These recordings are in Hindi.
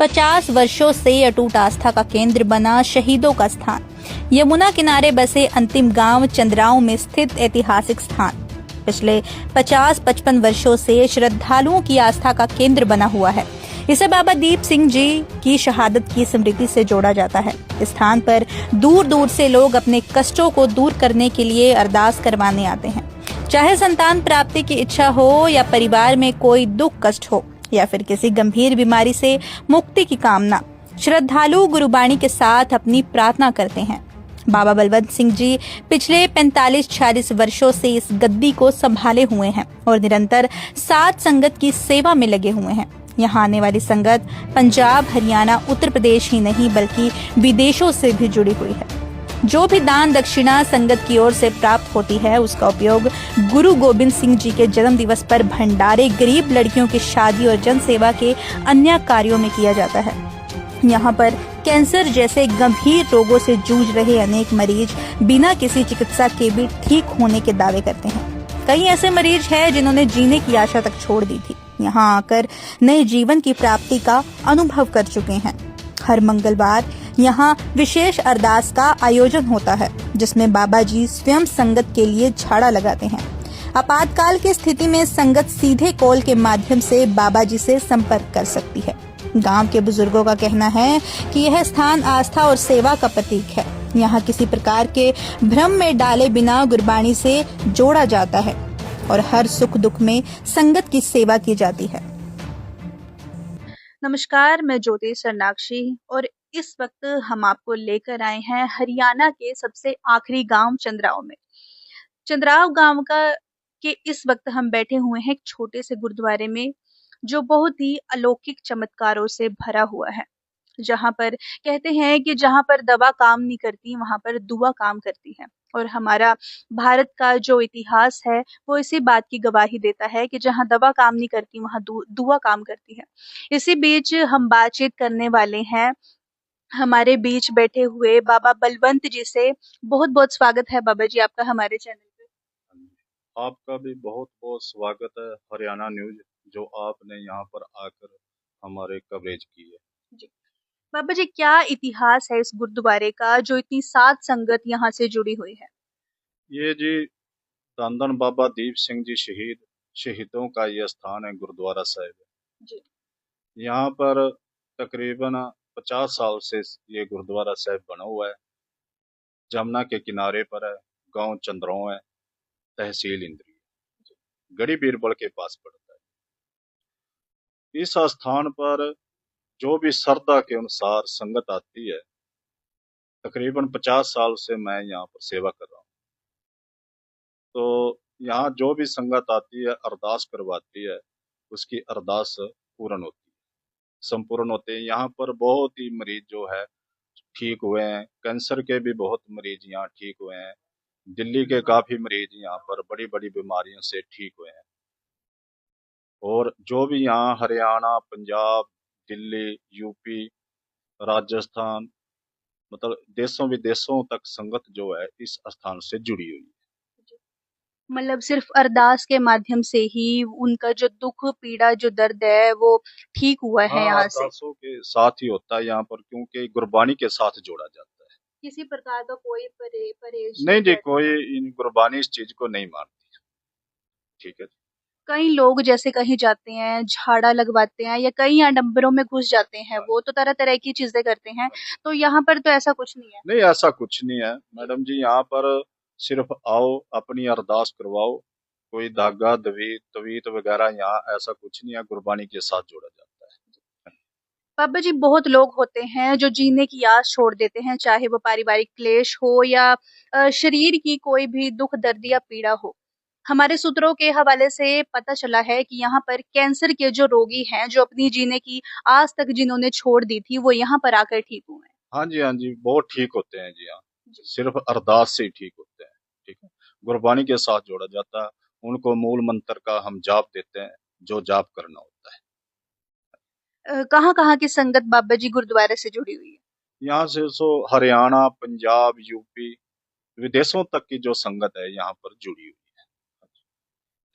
50 वर्षों से अटूट आस्था का केंद्र बना शहीदों का स्थान, यमुना किनारे बसे अंतिम गांव चंद्राओं में स्थित ऐतिहासिक स्थान पिछले 50-55 वर्षों से श्रद्धालुओं की आस्था का केंद्र बना हुआ है। इसे बाबा दीप सिंह जी की शहादत की स्मृति से जोड़ा जाता है। इस स्थान पर दूर दूर से लोग अपने कष्टों को दूर करने के लिए अरदास करवाने आते हैं। चाहे संतान प्राप्ति की इच्छा हो या परिवार में कोई दुख कष्ट हो या फिर किसी गंभीर बीमारी से मुक्ति की कामना, श्रद्धालु गुरुबाणी के साथ अपनी प्रार्थना करते हैं। बाबा बलवंत सिंह जी पिछले 45-46 वर्षों से इस गद्दी को संभाले हुए हैं और निरंतर साध संगत की सेवा में लगे हुए हैं। यहाँ आने वाली संगत पंजाब, हरियाणा, उत्तर प्रदेश ही नहीं बल्कि विदेशों से भी जुड़ी हुई है। जो भी दान दक्षिणा संगत की ओर से प्राप्त होती है उसका उपयोग गुरु गोबिंद सिंह जी के जन्म दिवस पर भंडारे, गरीब लड़कियों की शादी और जन सेवा के अन्य कार्यों में किया जाता है। यहाँ पर कैंसर जैसे गंभीर रोगों से जूझ रहे अनेक मरीज बिना किसी चिकित्सा के भी ठीक होने के दावे करते हैं। कई ऐसे मरीज हैं जिन्होंने जीने की आशा तक छोड़ दी थी, यहाँ आकर नए जीवन की प्राप्ति का अनुभव कर चुके हैं। हर मंगलवार यहाँ विशेष अरदास का आयोजन होता है जिसमें बाबा जी स्वयं संगत के लिए झाड़ा लगाते हैं। आपातकाल की स्थिति में संगत सीधे कॉल के माध्यम से बाबा जी से संपर्क कर सकती है। गांव के बुजुर्गों का कहना है कि यह स्थान आस्था और सेवा का प्रतीक है। यहाँ किसी प्रकार के भ्रम में डाले बिना गुरबाणी से जोड़ा जाता है और हर सुख दुख में संगत की सेवा की जाती है। नमस्कार, मैं ज्योति सरनाक्षी और इस वक्त हम आपको लेकर आए हैं हरियाणा के सबसे आखिरी गांव चंद्राव में। चंद्राव गांव के इस वक्त हम बैठे हुए हैं एक छोटे से गुरुद्वारे में जो बहुत ही अलौकिक चमत्कारों से भरा हुआ है। जहां पर कहते हैं कि जहां पर दवा काम नहीं करती वहां पर दुआ काम करती है और हमारा भारत का जो इतिहास है वो इसी बात की गवाही देता है कि जहां दवा काम नहीं करती वहां दुआ काम करती है। इसी बीच हम बातचीत करने वाले हैं हमारे बीच बैठे हुए बाबा बलवंत जी से। बहुत बहुत स्वागत है बाबा जी आपका हमारे चैनल पे। आपका भी बहुत बहुत स्वागत है हरियाणा न्यूज, जो आपने यहाँ पर आकर हमारे कवरेज की है। जी बाबा जी, क्या इतिहास है इस गुरुद्वारे का जो इतनी साध संगत यहाँ से जुड़ी हुई है? ये जी धन बाबा दीप सिंह जी शहीदों का ये स्थान है, गुरुद्वारा साहिब जी। यहाँ पर तकरीबन 50 साल से ये गुरुद्वारा साहिब बना हुआ है। जमुना के किनारे पर है, गांव चंद्राओं है, तहसील इंद्री, गढ़ी बीरबल के पास पड़ता है। इस स्थान पर जो भी श्रद्धा के अनुसार संगत आती है, तकरीबन 50 साल से मैं यहाँ पर सेवा कर रहा हूँ। तो यहाँ जो भी संगत आती है, अरदास करवाती है, उसकी अरदास पूर्ण होती है, संपूर्ण होते हैं। यहाँ पर बहुत ही मरीज जो है ठीक हुए हैं। कैंसर के भी बहुत मरीज यहाँ ठीक हुए हैं। दिल्ली के काफी मरीज यहाँ पर बड़ी बड़ी बीमारियों से ठीक हुए हैं। और जो भी यहाँ हरियाणा, पंजाब, दिल्ली, यूपी, राजस्थान, मतलब देशों विदेशों तक संगत जो है इस स्थान से जुड़ी हुई है। मतलब सिर्फ अरदास के माध्यम से ही उनका जो दुख, पीड़ा, जो दर्द है वो ठीक हुआ है यहाँ से? अरदासों के साथ ही होता है यहाँ पर, क्योंकि गुरबानी के साथ जोड़ा जाता है। किसी प्रकार का कोई परहेज नहीं जी, कोई इन गुरबानी इस चीज को नहीं मानती। ठीक है। कई लोग जैसे कहीं जाते हैं, झाड़ा लगवाते हैं या कई आडंबरों में घुस जाते हैं, वो तो तरह तरह की चीजें करते हैं, तो यहाँ पर तो ऐसा कुछ नहीं है? नहीं, ऐसा कुछ नहीं है मैडम जी। यहाँ पर सिर्फ आओ, अपनी अरदास करवाओ। कोई धागा तवीत वगैरह यहाँ ऐसा कुछ नहीं है, गुरबानी के साथ जोड़ा जाता है। बाबा जी, बहुत लोग होते हैं जो जीने की आस छोड़ देते हैं, चाहे वो पारिवारिक क्लेश हो या शरीर की कोई भी दुख, दर्द या पीड़ा हो। हमारे सूत्रों के हवाले से पता चला है कि यहाँ पर कैंसर के जो रोगी हैं, जो अपनी जीने की आस तक जिन्होंने छोड़ दी थी, वो यहाँ पर आकर ठीक हुए हैं। हाँ जी, हाँ जी, बहुत ठीक होते हैं जी। हाँ, सिर्फ अरदास से ही ठीक होते हैं। ठीक है, गुरबानी के साथ जोड़ा जाता है। उनको मूल मंत्र का हम जाप देते हैं, जो जाप करना होता है। कहाँ-कहाँ की संगत बाबा जी गुरुद्वारे से जुड़ी हुई है? यहाँ से हरियाणा, पंजाब, यूपी, विदेशों तक की जो संगत है यहाँ पर जुड़ी हुई है।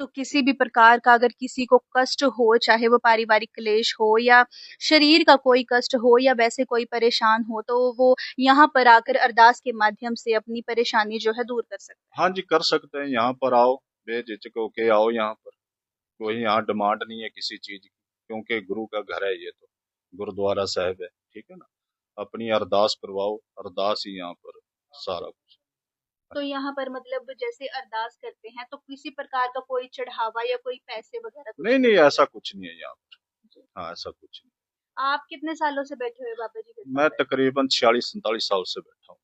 तो किसी भी प्रकार का अगर किसी को कष्ट हो, चाहे वो पारिवारिक क्लेश हो या शरीर का कोई कष्ट हो या वैसे कोई परेशान हो, तो वो यहाँ पर आकर अरदास के माध्यम से अपनी परेशानी जो है दूर कर सकते हैं। हाँ जी, कर सकते हैं। यहाँ पर आओ, बेझिझक होके आओ यहाँ पर। कोई यहाँ डिमांड नहीं है किसी चीज की, क्योंकि गुरु का घर है ये तो, गुरुद्वारा साहिब है, ठीक है ना। अपनी अरदास करवाओ, अरदास ही यहाँ पर सारा कुछ। तो यहाँ पर मतलब जैसे अरदास करते हैं तो किसी प्रकार का कोई चढ़ावा या कोई पैसे वगैरह कुछ नहीं नहीं, नहीं? ऐसा कुछ नहीं है यहाँ पर। जी। हाँ, ऐसा कुछ नहीं। आप कितने सालों से बैठे हुए बाबा जी के मैं साथ? तकरीबन 46-47 साल से बैठा हूँ।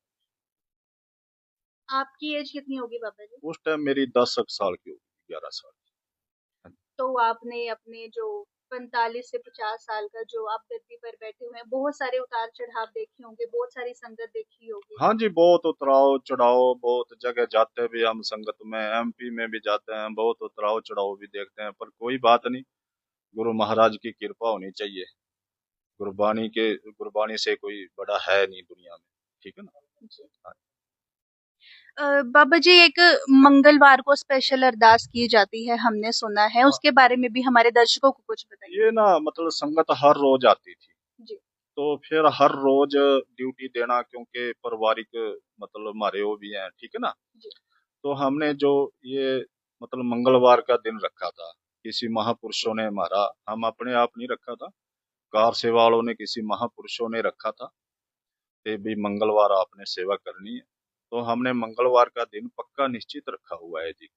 आपकी एज कितनी होगी बाबा जी? उस टाइम मेरी 10 साल की होगी, 11 साल की। तो आपने अपने जो 45 से 50 साल का जो आप गद्दी पर बैठे हुए हैं, बहुत सारे उतार चढ़ाव देखे होंगे, बहुत सारी संगत देखी होगी। हाँ जी, बहुत उतराव चढ़ाव, बहुत जगह जाते भी हम संगत में, एमपी में भी जाते हैं, बहुत उतराव चढ़ाव भी देखते हैं, पर कोई बात नहीं। गुरु महाराज की कृपा होनी चाहिए। गुरबानी से कोई बड़ा है नहीं दुनिया में, ठीक है ना। जी। हाँ। बाबा जी एक मंगलवार को स्पेशल अरदास की जाती है, हमने सुना है, उसके बारे में भी हमारे दर्शकों को कुछ बताइए। ये ना मतलब संगत हर रोज आती थी, जी। तो फिर हर रोज ड्यूटी देना, क्योंकि पारिवारिक मतलब हमारे वो भी हैं, ठीक है ना। जी। तो हमने जो ये मतलब मंगलवार का दिन रखा था, किसी महापुरुषों ने हमारा, हम अपने आप नहीं रखा था, कार सेवा वालों ने, किसी महापुरुषों ने रखा था कि भी मंगलवार आपने सेवा करनी है। तो हमने मंगलवार का दिन पक्का निश्चित रखा हुआ है जी।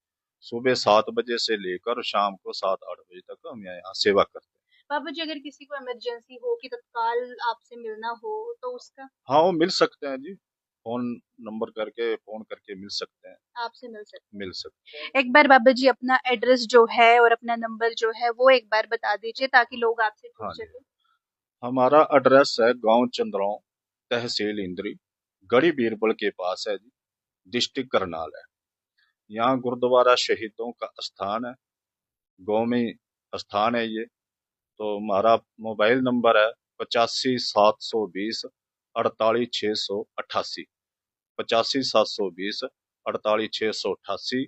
सुबह 7 बजे से लेकर शाम को 7-8 बजे तक हम यहाँ सेवा करते हैं। बाबा जी अगर किसी को इमरजेंसी हो कि तत्काल आपसे मिलना हो तो उसका हाँ, वो मिल सकते हैं जी। फोन करके मिल सकते हैं। आपसे मिल सकते मिल सकते हैं। हैं। एक बार बाबा जी अपना एड्रेस जो है और अपना नंबर जो है वो एक बार बता दीजिए ताकि लोग आपसे जुड़ हाँ जी, सके। हमारा एड्रेस है गांव चंद्रौं, तहसील इंद्री, गढ़ी बीरबल के पास है जी, डिस्ट्रिक्ट करनाल है। यहाँ गुरुद्वारा शहीदों का स्थान है, गाँव में स्थान है ये। तो हमारा मोबाइल नंबर है 85 720 48 688, 85 720 48 688।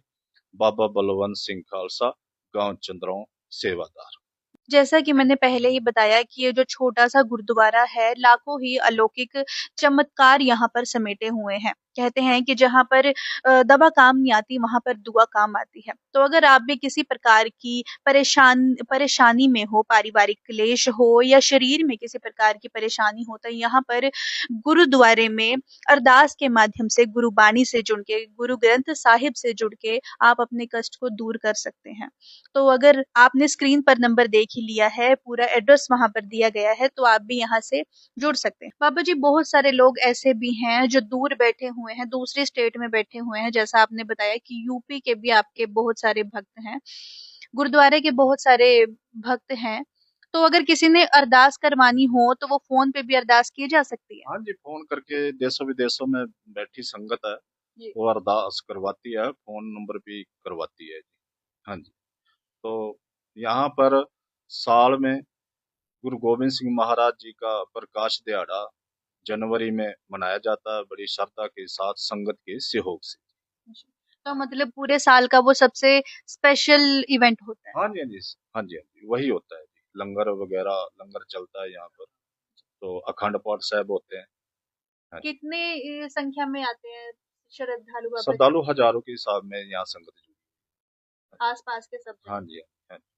बाबा बलवंत सिंह खालसा, गांव चंद्रौं, सेवादार। जैसा कि मैंने पहले ही बताया कि ये जो छोटा-सा गुरुद्वारा है, लाखों ही अलौकिक चमत्कार यहाँ पर समेटे हुए हैं। कहते हैं कि जहाँ पर दवा काम नहीं आती, वहाँ पर दुआ काम आती है। तो अगर आप भी किसी प्रकार की परेशानी में हो, पारिवारिक क्लेश हो या शरीर में किसी प्रकार की परेशानी हो, तो यहाँ पर गुरुद्वारे में अरदास के माध्यम से, गुरुबानी से जुड़ के, गुरु ग्रंथ साहिब से जुड़ के आप अपने कष्ट को दूर कर सकते हैं। तो अगर आपने स्क्रीन पर नंबर देख ही लिया है, पूरा एड्रेस वहाँ पर दिया गया है, तो आप भी यहाँ से जुड़ सकते हैं। बाबा जी बहुत सारे लोग ऐसे भी हैं जो दूर बैठे हुए हैं, दूसरे स्टेट में बैठे हुए हैं, जैसा आपने बताया कि यूपी के भी आपके बहुत सारे भक्त हैं, गुरुद्वारे के बहुत सारे भक्त हैं। तो अगर किसी ने अरदास करवानी हो तो वो फ़ोन पे भी अरदास की जा सकती है? हाँ जी, फोन करके देशों विदेशों में बैठी संगत है, जी। वो अरदास करवाती है, फोन नंबर भी करवाती है जी। हाँ जी। तो यहाँ पर साल में गुरु गोविंद सिंह महाराज जी का प्रकाश दिहाड़ा जनवरी में मनाया जाता है, बड़ी श्रद्धा के साथ संगत के सहयोग से। जी। तो मतलब पूरे साल का वो सबसे स्पेशल इवेंट होता है। हाँ जी, हाँ जी, हाँ जी, हाँ जी, वही होता है जी। लंगर वगैरह, लंगर चलता है यहाँ पर, तो अखंड पाठ साहब होते हैं। हाँ जी। कितने संख्या में आते हैं श्रद्धालु बाबा जी श्रद्धालु हजारों के हिसाब में यहाँ संगत जुड़ी। आस-पास के सब हाँ जगह? जी, हाँ जी।